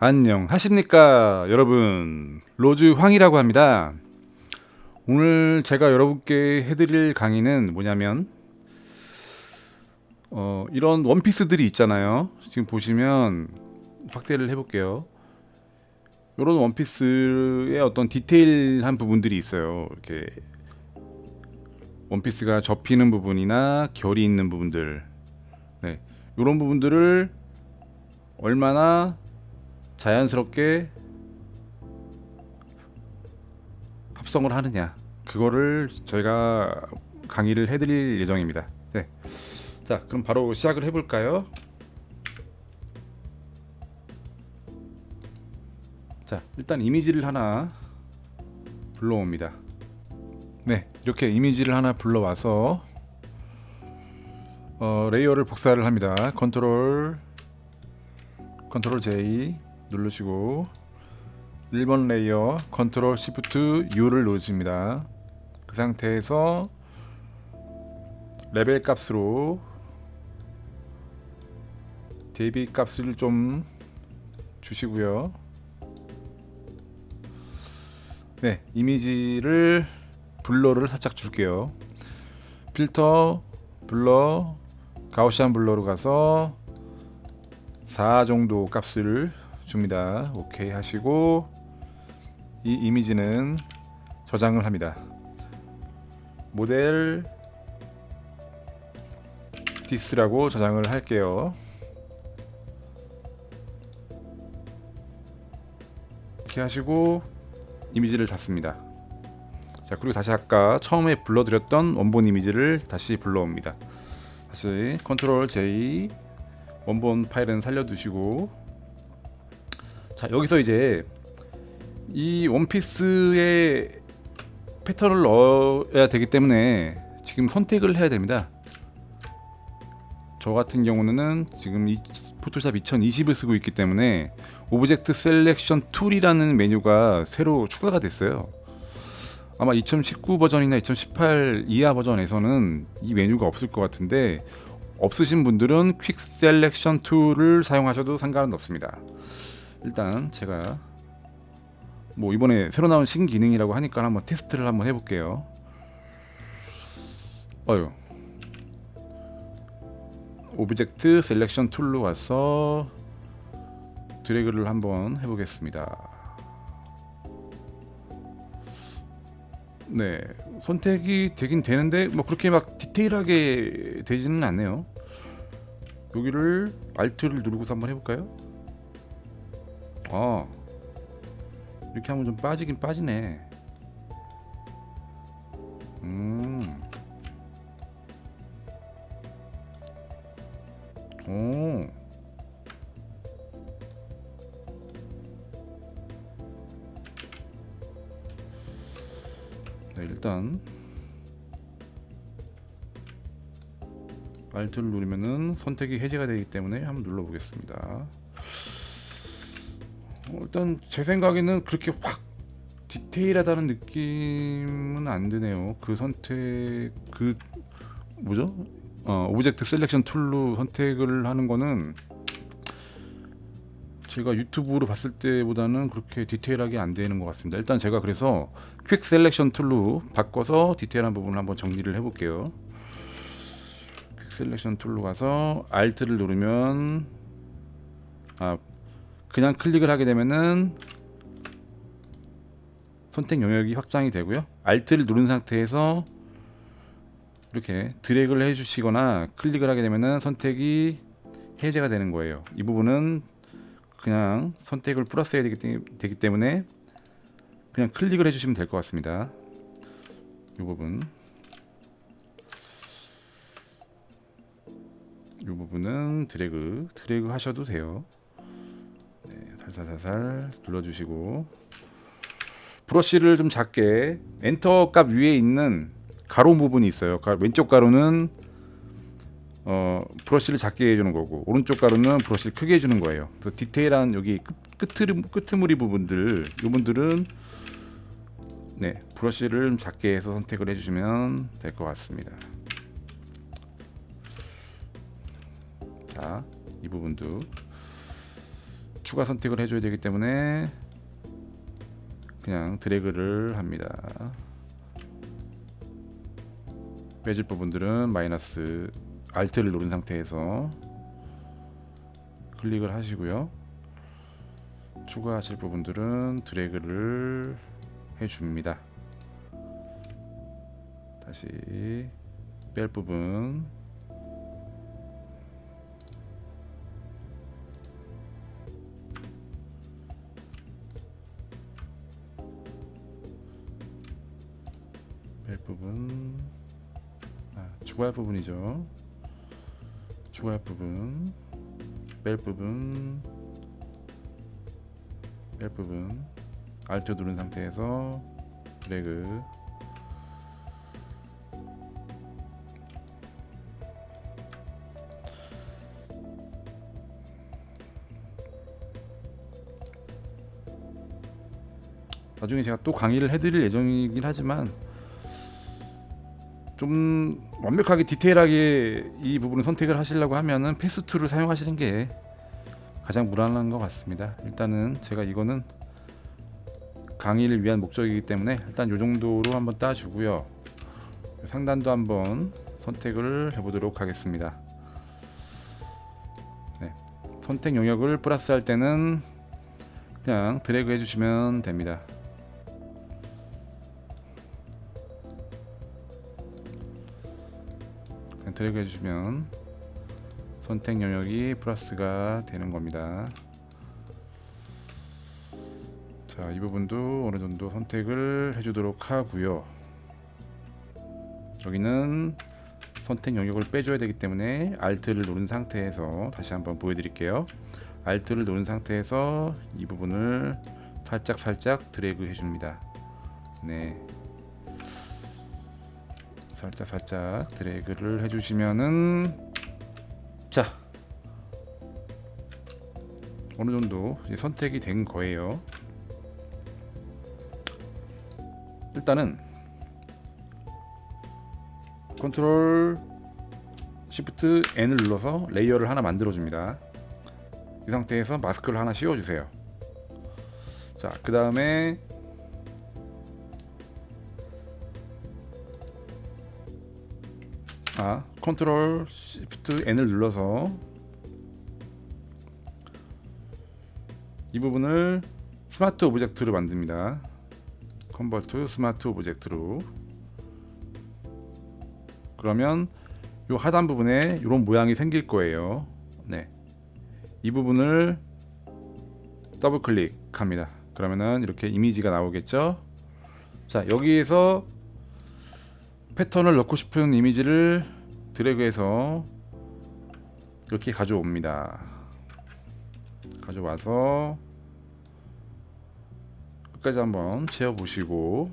안녕하십니까 여러분, 로즈 황이라고 합니다. 오늘 제가 여러분께 해드릴 강의는 뭐냐면 이런 원피스들이 있잖아요. 지금 보시면 확대를 해볼게요. 이런 원피스의 어떤 디테일한 부분들이 있어요. 이렇게 원피스가 접히는 부분이나 결이 있는 부분들, 네, 이런 부분들을 얼마나 자연스럽게 합성을 하느냐, 그거를 저희가 강의를 해드릴 예정입니다. 네. 자, 그럼 바로 시작을 해볼까요? 자, 일단 이미지를 하나 불러옵니다. 네, 이렇게 이미지를 하나 불러와서 레이어를 복사를 합니다. 컨트롤 J 누르시고 1번 레이어 컨트롤 시프트 U를 누르십니다. 그 상태에서 레벨 값으로 대비 값을 좀 주시고요. 네, 이미지를 블러를 살짝 줄게요. 필터, 블러, 가우시안 블러로 가서 4 정도 값을 줍니다. 오케이 하시고 이 이미지는 저장을 합니다. 모델 디스라고 저장을 할게요. 이렇게 하시고 이미지를 닫습니다. 자, 그리고 다시 아까 처음에 불러드렸던 원본 이미지를 다시 불러옵니다. 다시 컨트롤 J, 원본 파일은 살려두시고, 자, 여기서 이제 이 원피스의 패턴을 넣어야 되기 때문에 지금 선택을 해야 됩니다. 저 같은 경우는 지금 이 포토샵 2020을 쓰고 있기 때문에 오브젝트 셀렉션 툴이라는 메뉴가 새로 추가가 됐어요. 아마 2019 버전이나 2018 이하 버전에서는 이 메뉴가 없을 것 같은데, 없으신 분들은 퀵 셀렉션 툴을 사용하셔도 상관은 없습니다. 일단 제가 뭐 이번에 새로 나온 신기능이라고 하니까 한번 테스트를 한번 해볼게요. 오브젝트 셀렉션 툴로 와서 드래그를 한번 해보겠습니다. 네, 선택이 되긴 되는데 뭐 그렇게 막 디테일하게 되지는 않네요. 여기를 Alt를 누르고서 한번 해볼까요? 이렇게 하면 좀 빠지긴 빠지네. 오. 네, 일단 Alt를 누르면은 선택이 해제가 되기 때문에 한번 눌러보겠습니다. 일단 제 생각에는 그렇게 확 디테일하다는 느낌은 안 드네요. 그 선택, 그 뭐죠? 오브젝트 셀렉션 툴로 선택을 하는 거는 제가 유튜브로 봤을 때보다는 그렇게 디테일하게 안 되는 것 같습니다. 일단 제가 그래서 퀵 셀렉션 툴로 바꿔서 디테일한 부분을 한번 정리를 해볼게요. 퀵 셀렉션 툴로 가서 Alt를 누르면 그냥 클릭을 하게 되면은 선택 영역이 확장이 되고요. Alt를 누른 상태에서 이렇게 드래그를 해주시거나 클릭을 하게 되면은 선택이 해제가 되는 거예요. 이 부분은 그냥 선택을 플러스해야 되기 때문에 그냥 클릭을 해주시면 될 것 같습니다. 이 부분은 드래그 하셔도 돼요. 네, 살살 눌러주시고 브러쉬를 좀 작게, 엔터 값 위에 있는 가로 부분이 있어요. 왼쪽 가로는 브러쉬를 작게 해주는 거고, 오른쪽 가로는 브러쉬를 크게 해주는 거예요. 그래서 디테일한 여기 끄트머리 부분들, 이분들은 네, 브러쉬를 좀 작게 해서 선택을 해주시면 될 것 같습니다. 자, 이 부분도 추가 선택을 해줘야 되기 때문에 그냥 드래그를 합니다. 빼줄 부분들은 마이너스 Alt를 누른 상태에서 클릭을 하시고요. 추가하실 부분들은 드래그를 해줍니다. 다시 뺄 부분 뺄 부분 추가할 부분이죠. 추가할 부분 뺄 부분 뺄 부분 Alt 누른 상태에서 드래그 나중에 제가 또 강의를 해드릴 예정이긴 하지만 좀 완벽하게 디테일하게 이 부분을 선택을 하시려고 하면은 패스2를 사용하시는 게 가장 무난한 것 같습니다. 일단은 제가 이거는 강의를 위한 목적이기 때문에 일단 이 정도로 한번 따주고요. 상단도 한번 선택을 해보도록 하겠습니다. 네. 선택 영역을 플러스 할 때는 그냥 드래그 해주시면 됩니다. 그냥 드래그 해주시면 선택 영역이 플러스가 되는 겁니다. 자, 이 부분도 어느 정도 선택을 해주도록 하고요. 여기는 선택 영역을 빼줘야 되기 때문에 Alt를 누른 상태에서 다시 한번 보여드릴게요. Alt를 누른 상태에서 이 부분을 살짝 드래그 해줍니다. 네, 살짝 드래그를 해주시면은 자, 어느 정도 이제 선택이 된 거예요. 일단은 컨트롤 Shift N을 눌러서 레이어를 하나 만들어 줍니다. 이 상태에서 마스크를 하나 씌워 주세요. 자, 그 다음에 컨트롤 Shift N을 눌러서 이 부분을 스마트 오브젝트로 만듭니다. 컨버트 스마트 오브젝트로. 그러면 요 하단 부분에 이런 모양이 생길 거예요. 네, 이 부분을 더블 클릭합니다. 그러면은 이렇게 이미지가 나오겠죠. 자, 여기에서 패턴을 넣고 싶은 이미지를 드래그해서 이렇게 가져옵니다. 가져와서 끝까지 한번 채워 보시고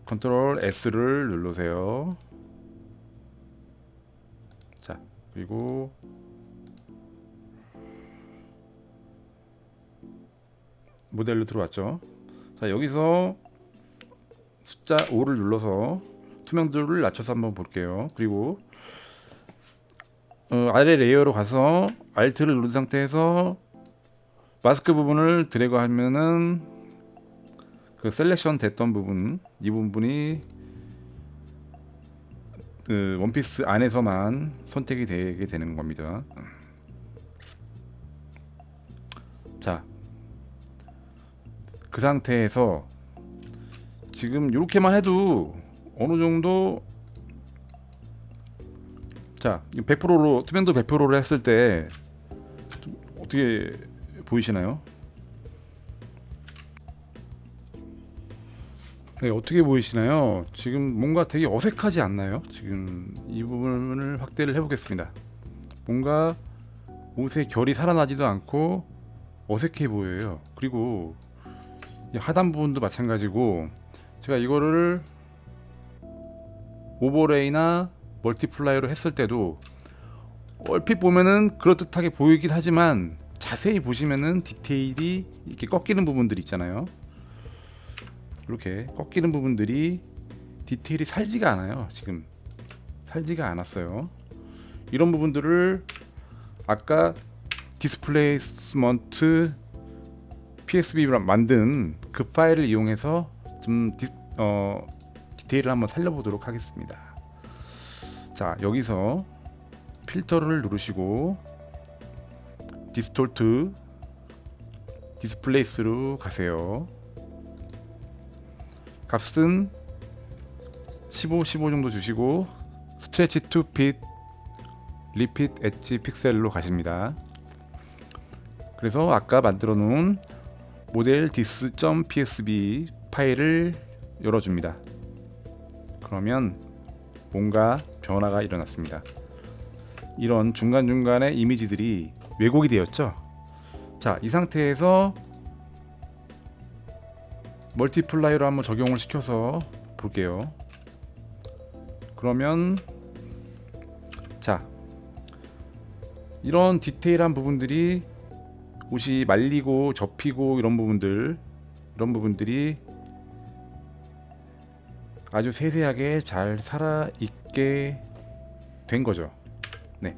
컨트롤 S를 누르세요. 자, 그리고 모델로 들어왔죠. 자, 여기서 숫자 5를 눌러서 투명도를 낮춰서 한번 볼게요. 그리고 아래 레이어로 가서 Alt를 누른 상태에서 마스크 부분을 드래그 하면은 그 셀렉션 됐던 부분, 이 부분이 그 원피스 안에서만 선택이 되게 되는 겁니다. 자, 그 상태에서 지금 이렇게만 해도 어느 정도, 자, 100%로 투명도 100%로 했을 때 어떻게 보이시나요? 네, 어떻게 보이시나요? 지금 뭔가 되게 어색하지 않나요? 지금 이 부분을 확대를 해보겠습니다. 뭔가 옷의 결이 살아나지도 않고 어색해 보여요. 그리고 이 하단 부분도 마찬가지고, 제가 이거를 오버레이나 멀티플라이로 했을 때도 얼핏 보면은 그럴듯하게 보이긴 하지만 자세히 보시면은 디테일이 이렇게 꺾이는 부분들이 있잖아요. 이렇게 꺾이는 부분들이 디테일이 살지가 않아요. 지금 살지가 않았어요. 이런 부분들을 아까 디스플레이스먼트 PSB를 만든 그 파일을 이용해서 좀 디테일을 한번 살려보도록 하겠습니다. 자, 여기서 필터를 누르시고 디스톨트 디스플레이스로 가세요. 값은 15 정도 주시고 스트레치 투 핏 리핏 엣지 픽셀로 가십니다. 그래서 아까 만들어 놓은 모델 dis.psb 파일을 열어줍니다. 그러면 뭔가 변화가 일어났습니다. 이런 중간중간에 이미지들이 왜곡이 되었죠. 자, 이 상태에서 멀티플라이로 한번 적용을 시켜서 볼게요. 그러면 자, 이런 디테일한 부분들이 옷이 말리고 접히고 이런 부분들이 아주 세세하게 잘 살아있게 된 거죠. 네.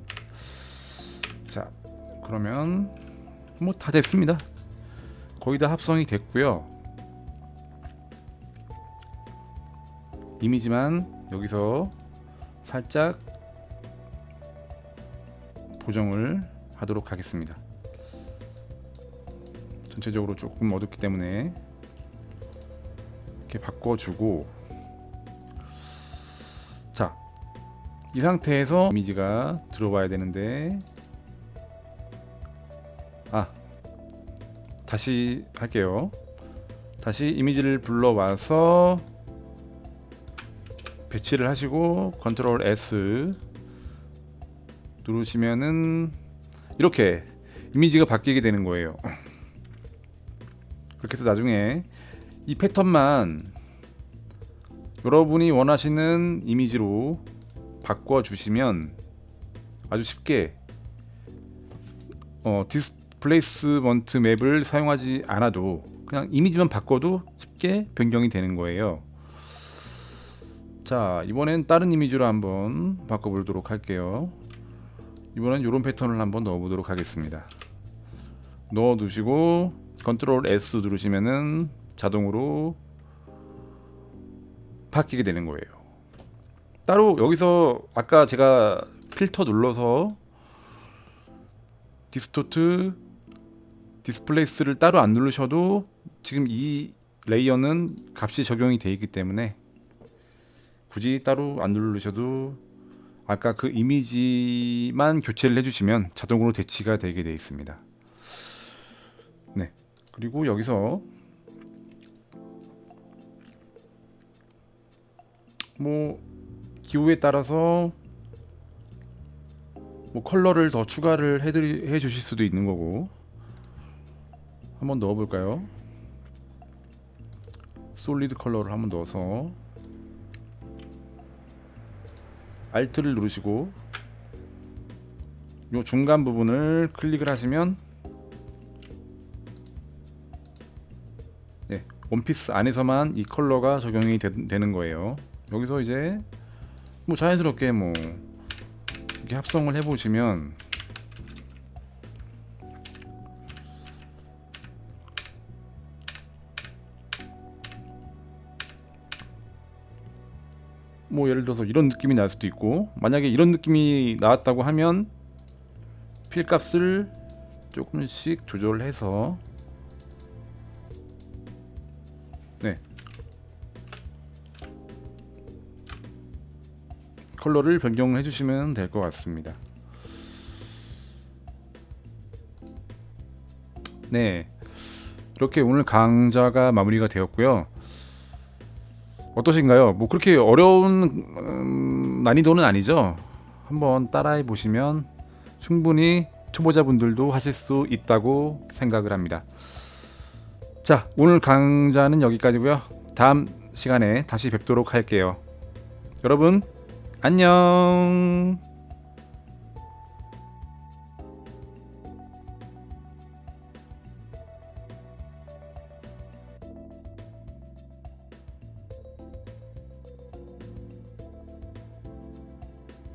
자, 그러면 뭐 다 됐습니다. 거의 다 합성이 됐고요. 이미지만 여기서 살짝 보정을 하도록 하겠습니다. 전체적으로 조금 어둡기 때문에 이렇게 바꿔주고, 자, 이 상태에서 이미지가 들어와야 되는데, 다시 할게요. 다시 이미지를 불러와서 배치를 하시고 컨트롤 S 누르시면은 이렇게 이미지가 바뀌게 되는 거예요. 그렇게 해서 나중에 이 패턴만 여러분이 원하시는 이미지로 바꿔주시면 아주 쉽게 디스플레이스먼트 맵을 사용하지 않아도 그냥 이미지만 바꿔도 쉽게 변경이 되는 거예요. 자, 이번엔 다른 이미지로 한번 바꿔보도록 할게요. 이번엔 이런 패턴을 한번 넣어보도록 하겠습니다. 넣어두시고 컨트롤 S 누르시면은 자동으로 바뀌게 되는 거예요. 따로 여기서 아까 제가 필터 눌러서 디스토트 디스플레이스를 따로 안 누르셔도 지금 이 레이어는 값이 적용이 되어 있기 때문에 굳이 따로 안 누르셔도 아까 그 이미지만 교체를 해주시면 자동으로 대치가 되게 되어 있습니다. 네, 그리고 여기서 뭐 기호에 따라서 뭐 컬러를 더 추가를 해 주실 수도 있는 거고, 한번 넣어 볼까요? 솔리드 컬러를 한번 넣어서 Alt를 누르시고 요 중간 부분을 클릭을 하시면 네, 원피스 안에서만 이 컬러가 적용이 되는 거예요. 여기서 이제 뭐 자연스럽게 뭐 이렇게 합성을 해 보시면 뭐 예를 들어서 이런 느낌이 날 수도 있고, 만약에 이런 느낌이 나왔다고 하면 필값을 조금씩 조절해서 네, 컬러를 변경해 주시면 될 것 같습니다. 네, 이렇게 오늘 강좌가 마무리가 되었고요. 어떠신가요? 뭐 그렇게 어려운 난이도는 아니죠. 한번 따라해 보시면 충분히 초보자분들도 하실 수 있다고 생각을 합니다. 자, 오늘 강좌는 여기까지고요. 다음 시간에 다시 뵙도록 할게요. 여러분 안녕.